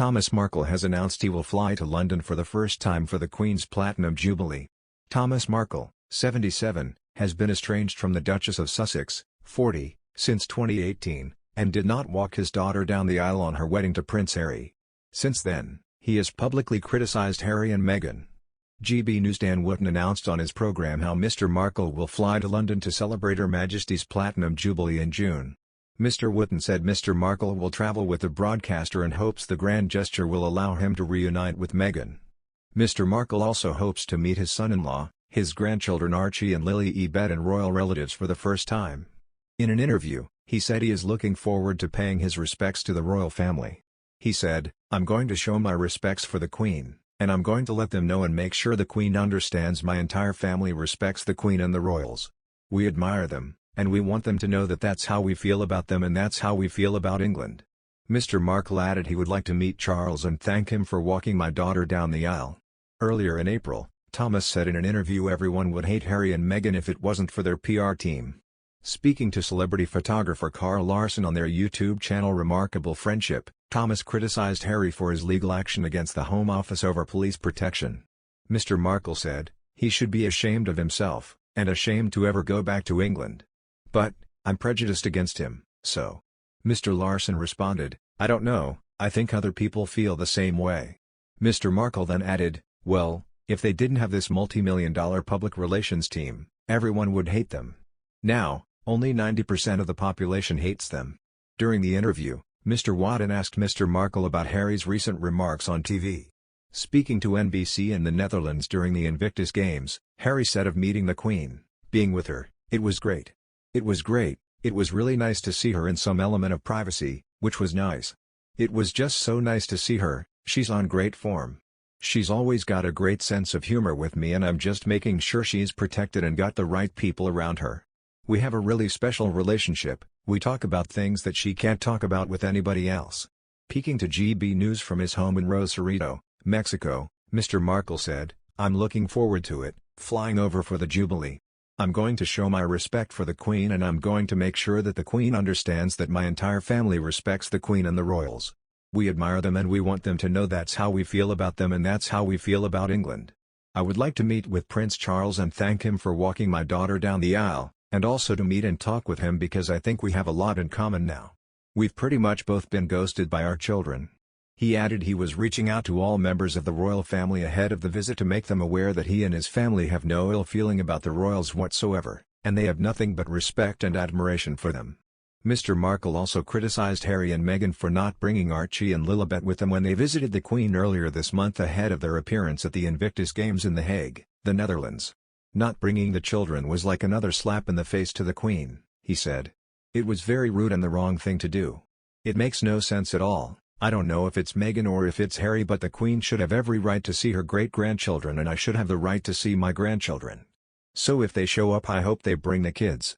Thomas Markle has announced he will fly to London for the first time for the Queen's Platinum Jubilee. Thomas Markle, 77, has been estranged from the Duchess of Sussex, 40, since 2018, and did not walk his daughter down the aisle on her wedding to Prince Harry. Since then, he has publicly criticised Harry and Meghan. GB News' Dan Wootton announced on his programme how Mr Markle will fly to London to celebrate Her Majesty's Platinum Jubilee in June. Mr Wootton said Mr Markle will travel with the broadcaster and hopes the grand gesture will allow him to reunite with Meghan. Mr Markle also hopes to meet his son-in-law, his grandchildren Archie and Liliibet and royal relatives for the first time. In an interview, he said he is looking forward to paying his respects to the royal family. He said, "I'm going to show my respects for the Queen, and I'm going to let them know and make sure the Queen understands my entire family respects the Queen and the royals. We admire them, and we want them to know that that's how we feel about them and that's how we feel about England." Mr Markle added he would like to meet Charles and thank him for walking my daughter down the aisle. Earlier in April, Thomas said in an interview everyone would hate Harry and Meghan if it wasn't for their PR team. Speaking to celebrity photographer Carl Larson on their YouTube channel Remarkable Friendship, Thomas criticised Harry for his legal action against the Home Office over police protection. Mr Markle said, "He should be ashamed of himself, and ashamed to ever go back to England. But, I'm prejudiced against him, so." Mr Larson responded, "I don't know, I think other people feel the same way." Mr Markle then added, "Well, if they didn't have this multi-million-dollar public relations team, everyone would hate them. Now, only 90% of the population hates them." During the interview, Mr Wootton asked Mr Markle about Harry's recent remarks on TV. Speaking to NBC in the Netherlands during the Invictus Games, Harry said of meeting the Queen, "Being with her, it was great. It was great, it was really nice to see her in some element of privacy, which was nice. It was just so nice to see her, she's on great form. She's always got a great sense of humor with me and I'm just making sure she's protected and got the right people around her. We have a really special relationship, we talk about things that she can't talk about with anybody else." Speaking to GB News from his home in Rosarito, Mexico, Mr Markle said, "I'm looking forward to it, flying over for the Jubilee. I'm going to show my respect for the Queen and I'm going to make sure that the Queen understands that my entire family respects the Queen and the royals. We admire them and we want them to know that's how we feel about them and that's how we feel about England. I would like to meet with Prince Charles and thank him for walking my daughter down the aisle, and also to meet and talk with him because I think we have a lot in common now. We've pretty much both been ghosted by our children." He added he was reaching out to all members of the royal family ahead of the visit to make them aware that he and his family have no ill feeling about the royals whatsoever, and they have nothing but respect and admiration for them. Mr Markle also criticised Harry and Meghan for not bringing Archie and Lilibet with them when they visited the Queen earlier this month ahead of their appearance at the Invictus Games in The Hague, the Netherlands. "Not bringing the children was like another slap in the face to the Queen," he said. "It was very rude and the wrong thing to do. It makes no sense at all. I don't know if it's Meghan or if it's Harry but the Queen should have every right to see her great-grandchildren and I should have the right to see my grandchildren. So if they show up I hope they bring the kids.